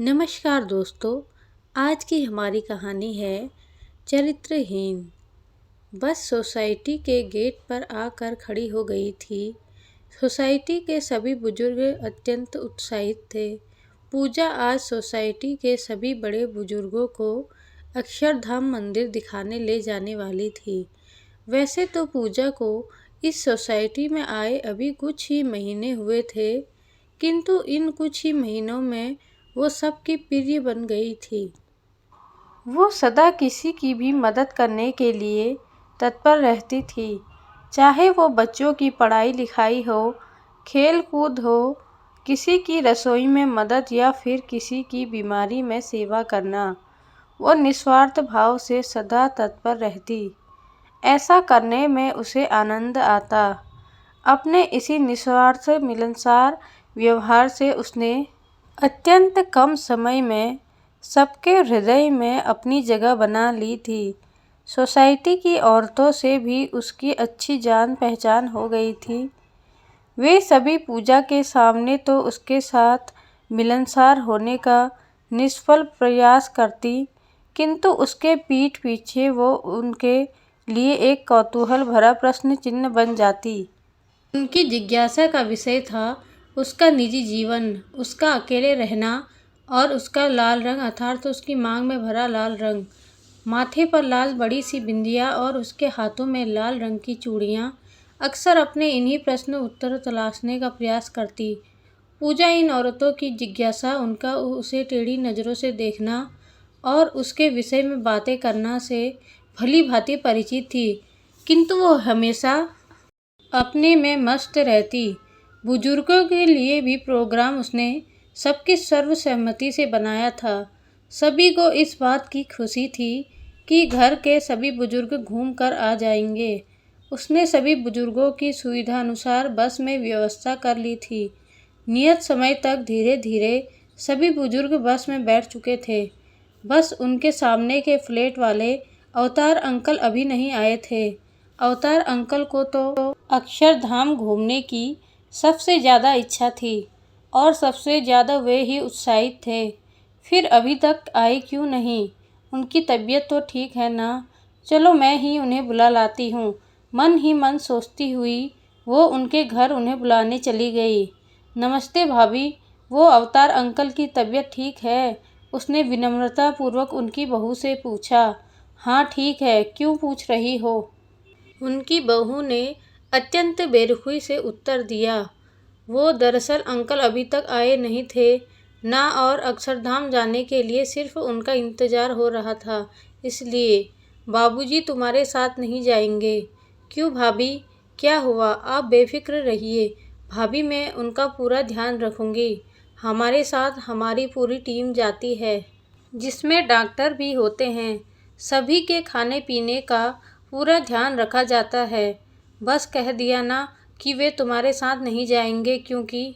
नमस्कार दोस्तों। आज की हमारी कहानी है चरित्रहीन। बस सोसाइटी के गेट पर आकर खड़ी हो गई थी। सोसाइटी के सभी बुजुर्ग अत्यंत उत्साहित थे। पूजा आज सोसाइटी के सभी बड़े बुजुर्गों को अक्षरधाम मंदिर दिखाने ले जाने वाली थी। वैसे तो पूजा को इस सोसाइटी में आए अभी कुछ ही महीने हुए थे, किंतु इन कुछ ही महीनों में वो सबकी प्रिय बन गई थी। वो सदा किसी की भी मदद करने के लिए तत्पर रहती थी, चाहे वो बच्चों की पढ़ाई लिखाई हो, खेल कूद हो, किसी की रसोई में मदद या फिर किसी की बीमारी में सेवा करना। वो निस्वार्थ भाव से सदा तत्पर रहती। ऐसा करने में उसे आनंद आता। अपने इसी निस्वार्थ मिलनसार व्यवहार से उसने अत्यंत कम समय में सबके हृदय में अपनी जगह बना ली थी। सोसाइटी की औरतों से भी उसकी अच्छी जान पहचान हो गई थी। वे सभी पूजा के सामने तो उसके साथ मिलनसार होने का निष्फल प्रयास करती, किंतु उसके पीठ पीछे वो उनके लिए एक कौतूहल भरा प्रश्न चिन्ह बन जाती। उनकी जिज्ञासा का विषय था उसका निजी जीवन, उसका अकेले रहना और उसका लाल रंग अर्थात उसकी मांग में भरा लाल रंग। माथे पर लाल बड़ी सी बिंदिया और उसके हाथों में लाल रंग की चूड़ियाँ। अक्सर अपने इन्हीं प्रश्न उत्तर तलाशने का प्रयास करती। पूजा इन औरतों की जिज्ञासा, उनका उसे टेढ़ी नज़रों से देखना और उसके विषय में बातें करना से भली भांति परिचित थी, किंतु वो हमेशा अपने में मस्त रहती। बुजुर्गों के लिए भी प्रोग्राम उसने सबकी सर्वसम्मति से बनाया था। सभी को इस बात की खुशी थी कि घर के सभी बुजुर्ग घूम कर आ जाएंगे। उसने सभी बुजुर्गों की सुविधा अनुसार बस में व्यवस्था कर ली थी। नियत समय तक धीरे धीरे सभी बुजुर्ग बस में बैठ चुके थे। बस उनके सामने के फ्लैट वाले अवतार अंकल अभी नहीं आए थे। अवतार अंकल को तो अक्षरधाम घूमने की सबसे ज़्यादा इच्छा थी और सबसे ज़्यादा वे ही उत्साहित थे। फिर अभी तक आए क्यों नहीं? उनकी तबीयत तो ठीक है ना? चलो मैं ही उन्हें बुला लाती हूँ। मन ही मन सोचती हुई वो उनके घर उन्हें बुलाने चली गई। नमस्ते भाभी। वो अवतार अंकल की तबीयत ठीक है? उसने विनम्रता पूर्वक उनकी बहू से पूछा। हाँ ठीक है, क्यों पूछ रही हो? उनकी बहू ने अत्यंत बेरुखी से उत्तर दिया। वो दरअसल अंकल अभी तक आए नहीं थे ना, और अक्षरधाम जाने के लिए सिर्फ उनका इंतज़ार हो रहा था, इसलिए। बाबूजी तुम्हारे साथ नहीं जाएंगे? क्यों भाभी, क्या हुआ? आप बेफिक्र रहिए भाभी, मैं उनका पूरा ध्यान रखूंगी। हमारे साथ हमारी पूरी टीम जाती है, जिसमें डॉक्टर भी होते हैं। सभी के खाने पीने का पूरा ध्यान रखा जाता है। बस कह दिया ना कि वे तुम्हारे साथ नहीं जाएंगे क्योंकि।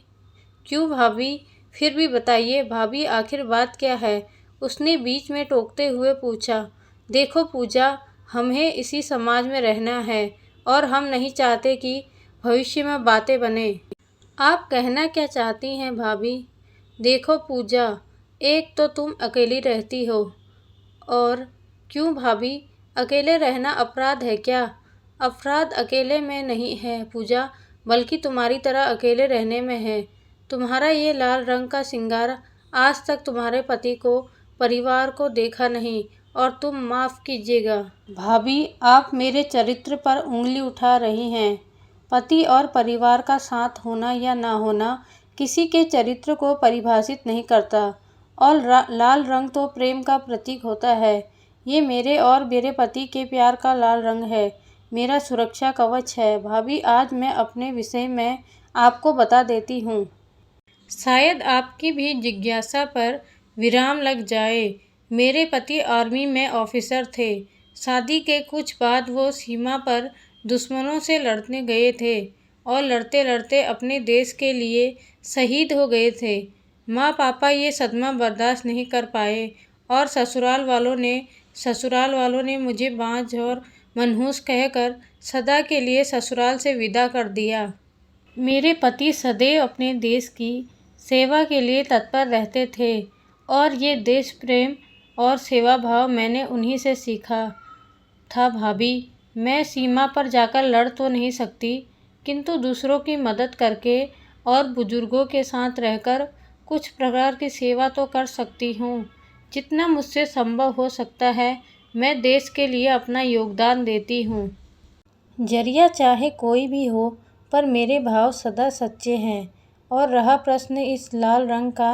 क्यों भाभी? फिर भी बताइए भाभी, आखिर बात क्या है? उसने बीच में टोकते हुए पूछा। देखो पूजा, हमें इसी समाज में रहना है और हम नहीं चाहते कि भविष्य में बातें बने। आप कहना क्या चाहती हैं भाभी? देखो पूजा, एक तो तुम अकेली रहती हो और। क्यों भाभी, अकेले रहना अपराध है क्या? अपराध अकेले में नहीं है पूजा, बल्कि तुम्हारी तरह अकेले रहने में है। तुम्हारा ये लाल रंग का श्रृंगार आज तक तुम्हारे पति को, परिवार को देखा नहीं, और तुम माफ़ कीजिएगा भाभी, आप मेरे चरित्र पर उंगली उठा रही हैं। पति और परिवार का साथ होना या ना होना किसी के चरित्र को परिभाषित नहीं करता, और लाल रंग तो प्रेम का प्रतीक होता है। ये मेरे और मेरे पति के प्यार का लाल रंग है, मेरा सुरक्षा कवच है। भाभी, आज मैं अपने विषय में आपको बता देती हूँ। शायद आपकी भी जिज्ञासा पर विराम लग जाए। मेरे पति आर्मी में ऑफिसर थे। शादी के कुछ बाद वो सीमा पर दुश्मनों से लड़ने गए थे और लड़ते लड़ते अपने देश के लिए शहीद हो गए थे। माँ पापा ये सदमा बर्दाश्त नहीं कर पाए और ससुराल वालों ने मुझे बांझ और मनहूस कहकर सदा के लिए ससुराल से विदा कर दिया। मेरे पति सदैव अपने देश की सेवा के लिए तत्पर रहते थे और ये देश प्रेम और सेवा भाव मैंने उन्हीं से सीखा था भाभी। मैं सीमा पर जाकर लड़ तो नहीं सकती, किंतु दूसरों की मदद करके और बुजुर्गों के साथ रहकर कुछ प्रकार की सेवा तो कर सकती हूँ। जितना मुझसे संभव हो सकता है मैं देश के लिए अपना योगदान देती हूँ। जरिया चाहे कोई भी हो, पर मेरे भाव सदा सच्चे हैं। और रहा प्रश्न इस लाल रंग का,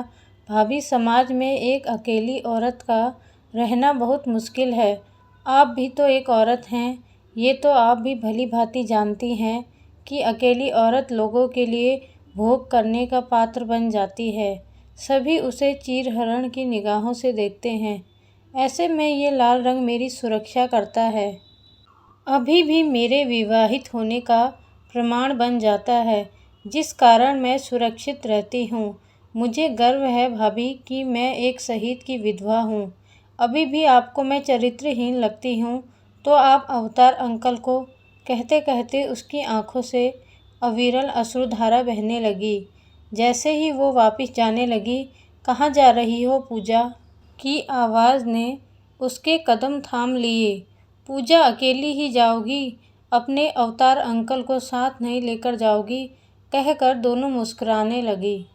भाभी, समाज में एक अकेली औरत का रहना बहुत मुश्किल है। आप भी तो एक औरत हैं, ये तो आप भी भली भांति जानती हैं कि अकेली औरत लोगों के लिए भोग करने का पात्र बन जाती है। सभी उसे चीरहरण की निगाहों से देखते हैं। ऐसे में ये लाल रंग मेरी सुरक्षा करता है। अभी भी मेरे विवाहित होने का प्रमाण बन जाता है, जिस कारण मैं सुरक्षित रहती हूँ। मुझे गर्व है भाभी कि मैं एक शहीद की विधवा हूँ। अभी भी आपको मैं चरित्रहीन लगती हूँ तो आप अवतार अंकल को। कहते कहते उसकी आंखों से अविरल अश्रुधारा बहने लगी। जैसे ही वो वापस जाने लगी, कहाँ जा रही हो पूजा की आवाज़ ने उसके कदम थाम लिए। पूजा, अकेली ही जाओगी? अपने अवतार अंकल को साथ नहीं लेकर जाओगी? कहकर दोनों मुस्कुराने लगी।